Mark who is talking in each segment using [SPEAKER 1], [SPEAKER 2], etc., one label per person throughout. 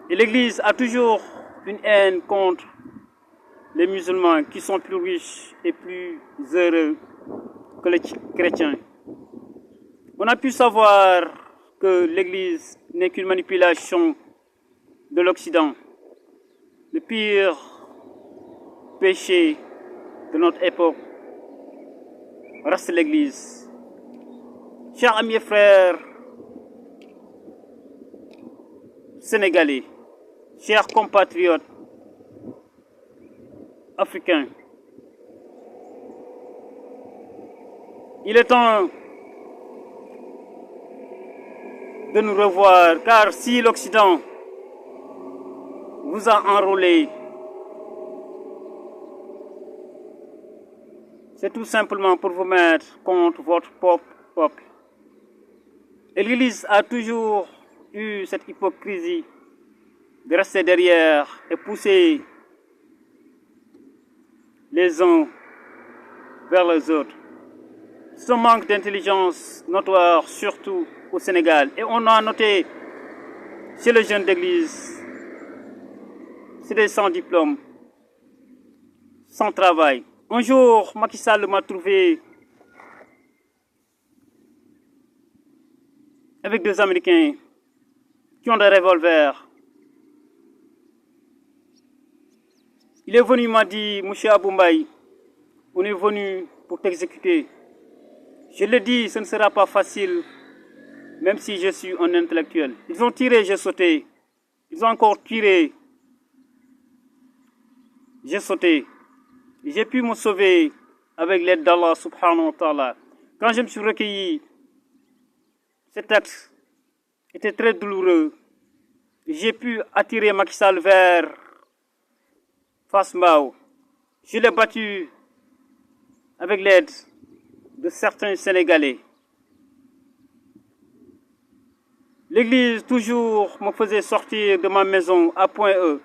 [SPEAKER 1] Et l'Église a toujours une haine contre les musulmans qui sont plus riches et plus heureux que les chrétiens. On a pu savoir que l'Église n'est qu'une manipulation de l'Occident. Le pire péché de notre époque reste l'Église. Chers amis et frères sénégalais, chers compatriotes africains, il est temps de nous revoir, car si l'Occident vous a enrôlé, c'est tout simplement pour vous mettre contre votre propre peuple. Et l'Église a toujours eu cette hypocrisie de rester derrière et pousser les uns vers les autres. C'est un manque d'intelligence notoire, surtout au Sénégal. Et on a noté chez les jeunes d'église, c'est des sans diplôme, sans travail. Un jour, Macky Sall m'a trouvé avec deux Américains qui ont des revolvers. Il est venu, il m'a dit, Monsieur Aboumbaye, on est venu pour t'exécuter. Je l'ai dit, ce ne sera pas facile, même si je suis un intellectuel. Ils ont tiré, j'ai sauté. Ils ont encore tiré. J'ai sauté. J'ai pu me sauver avec l'aide d'Allah subhanahu wa ta'ala. Quand je me suis recueilli, cet acte était très douloureux. J'ai pu attirer Macky Sall vers Fass Mbao. Je l'ai battu avec l'aide de certains Sénégalais. L'Église toujours me faisait sortir de ma maison à Point E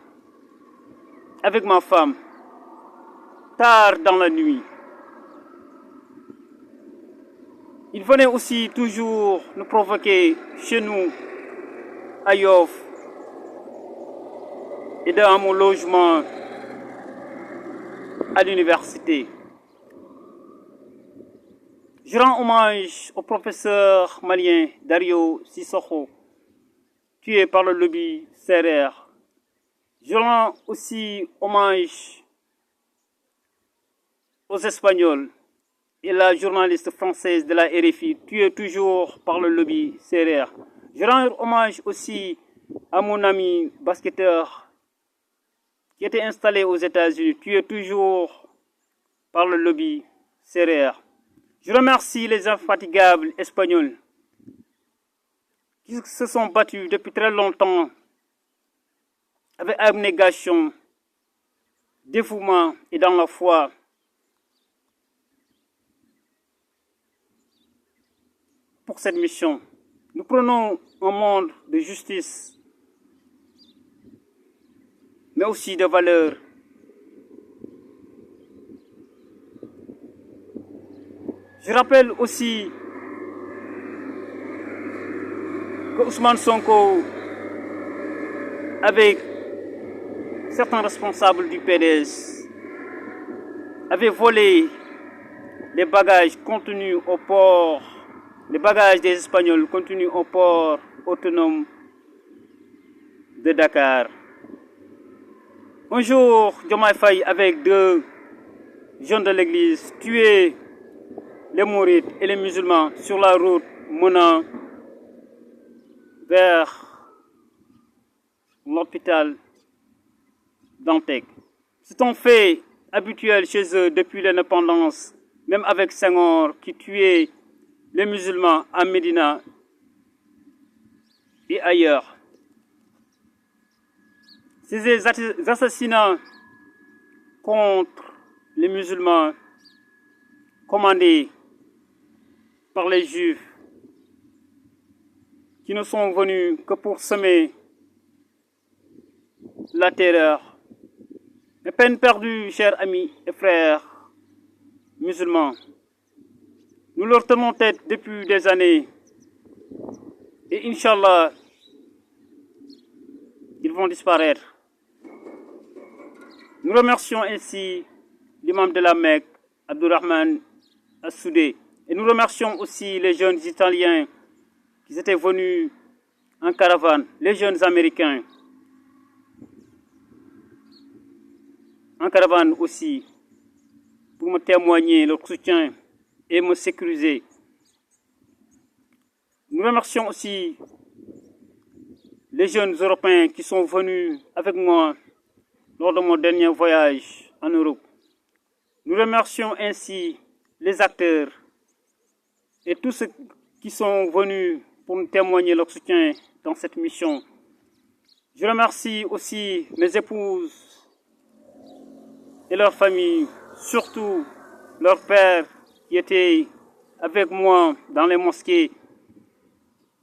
[SPEAKER 1] avec ma femme, tard dans la nuit. Il venait aussi toujours nous provoquer chez nous, à Yoff, et dans mon logement à l'université. Je rends hommage au professeur malien Dario Sissoko, tué par le lobby Serer. Je rends aussi hommage aux Espagnols et la journaliste française de la RFI, tuée toujours par le lobby Serer. Je rends hommage aussi à mon ami basketteur qui était installé aux États-Unis, tué toujours par le lobby Serer. Je remercie les infatigables Espagnols qui se sont battus depuis très longtemps avec abnégation, dévouement et dans la foi. Pour cette mission, nous prenons un monde de justice, mais aussi de valeurs. Je rappelle aussi que Ousmane Sonko, avec certains responsables du PDS, avait volé les bagages contenus au port, les bagages des Espagnols contenus au port autonome de Dakar. Un jour, Diomaye Faye, avec deux jeunes de l'église, tué les mourides et les musulmans sur la route menant vers l'hôpital d'Antec. C'est un fait habituel chez eux depuis l'indépendance, même avec Senghor qui tuait les musulmans à Médina et ailleurs. Ces assassinats contre les musulmans commandés par les Juifs qui ne sont venus que pour semer la terreur. Mais peine perdue, chers amis et frères musulmans. Nous leur tenons tête depuis des années. Et Inch'Allah, ils ils vont disparaître. Nous remercions ainsi l'imam de la Mecque, Abdurrahman Assoudé. Et nous remercions aussi les jeunes Italiens qui étaient venus en caravane, les jeunes Américains en caravane aussi, pour me témoigner leur soutien et me sécuriser. Nous remercions aussi les jeunes Européens qui sont venus avec moi lors de mon dernier voyage en Europe. Nous remercions ainsi les acteurs et tous ceux qui sont venus pour nous témoigner leur soutien dans cette mission. Je remercie aussi mes épouses et leurs familles, surtout leur père qui était avec moi dans les mosquées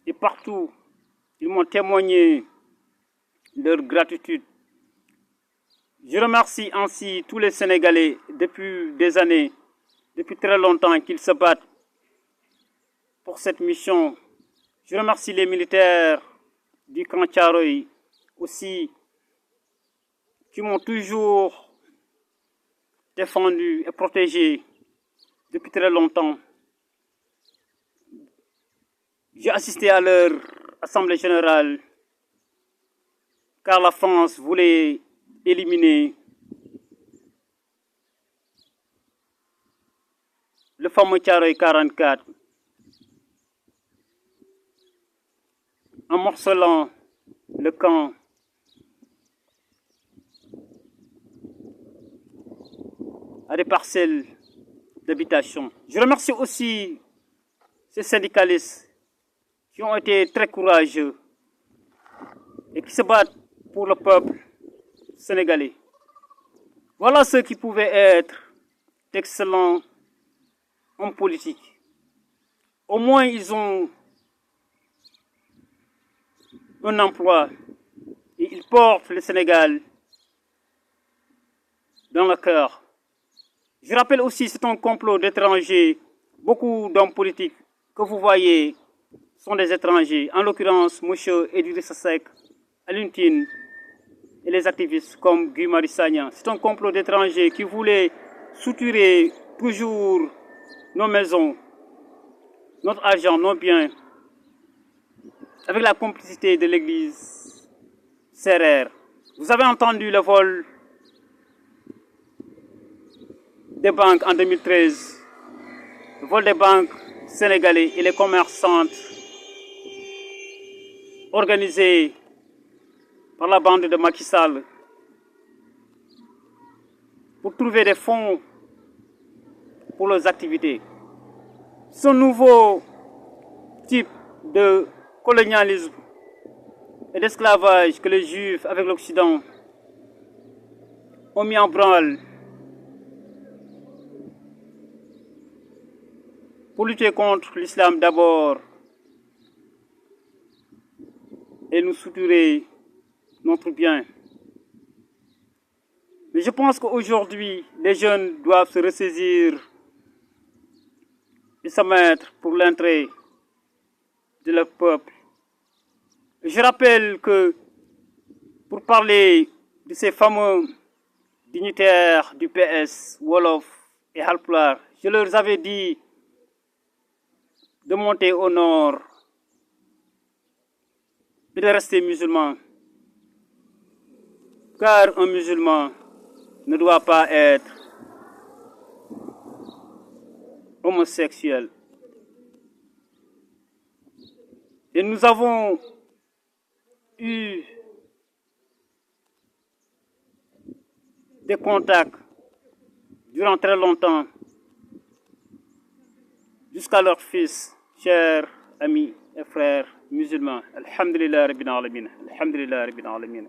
[SPEAKER 1] et partout. Ils m'ont témoigné leur gratitude. Je remercie ainsi tous les Sénégalais depuis des années, depuis très longtemps qu'ils se battent pour cette mission. Je remercie les militaires du camp Thiaroye aussi qui m'ont toujours défendu et protégé depuis très longtemps. J'ai assisté à leur assemblée générale car la France voulait éliminer le fameux Thiaroye 44 en morcelant le camp à des parcelles d'habitation. Je remercie aussi ces syndicalistes qui ont été très courageux et qui se battent pour le peuple sénégalais. Voilà ceux qui pouvaient être d'excellents hommes politiques. Au moins, ils ont un emploi et ils portent le Sénégal dans le cœur. Je rappelle aussi que c'est un complot d'étrangers. Beaucoup d'hommes politiques que vous voyez sont des étrangers. En l'occurrence, M. Idrissa Seck, Alioune Tine et les activistes comme Guy Marius Sagna. C'est un complot d'étrangers qui voulait suturer toujours nos maisons, notre argent, nos biens, avec la complicité de l'église Sérère. Vous avez entendu le vol des banques en 2013, le vol des banques sénégalais et les commerçantes organisés par la bande de Macky Sall pour trouver des fonds pour leurs activités. Ce nouveau type de colonialisme et d'esclavage que les Juifs avec l'Occident ont mis en branle pour lutter contre l'islam d'abord et nous suturer notre bien. Mais je pense qu'aujourd'hui, les jeunes doivent se ressaisir et se mettre pour l'entrée de leur peuple. Je rappelle que pour parler de ces fameux dignitaires du PS, Wolof et Halpulaar, je leur avais dit de monter au nord et de rester musulman. Car un musulman ne doit pas être homosexuel. Et nous avons eu des contacts durant très longtemps jusqu'à leur fils, chers amis et frères musulmans. Alhamdulillah Rabbil Alamin. Alhamdulillah Rabbil Alamin.